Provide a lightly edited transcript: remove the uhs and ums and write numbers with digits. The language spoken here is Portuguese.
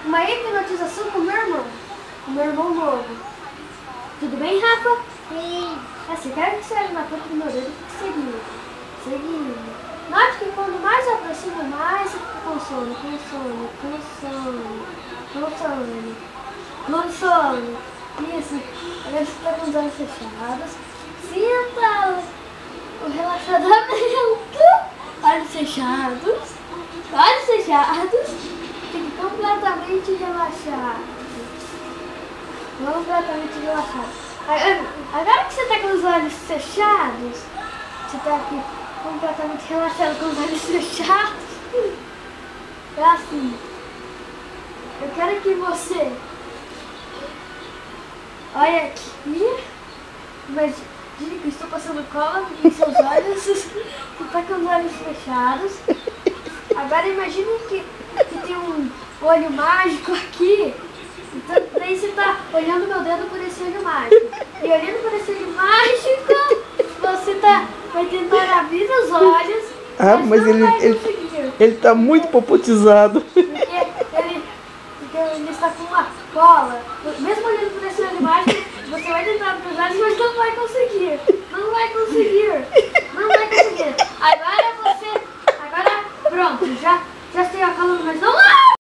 uma hipnotização com o meu irmão novo. Tudo bem, Rafa? Sim. Assim, quero que você olhe na ponta do meu dedo e fique seguindo. Note que quando mais eu aproximo, mais eu fico com sono. Isso. Agora você está com os olhos fechados. Sinta o relaxamento. Olhos fechados. Fique completamente relaxado. Agora que você está com os olhos fechados, você está aqui completamente relaxado com os olhos fechados. É assim. Eu quero que você olhe aqui. Imagine que eu estou passando cola em seus olhos. Você está com os olhos fechados. Agora imagine que tem um olho mágico aqui. Então daí você está olhando meu dedo por esse olho mágico. E olhando por esse olho mágico, você vai tentar abrir os olhos. Ah, mas ele tá muito popotizado. Porque ele está com uma cola. Mesmo olhando por esse olho mágico, você vai tentar abrir os olhos, mas não vai conseguir. Não vai conseguir.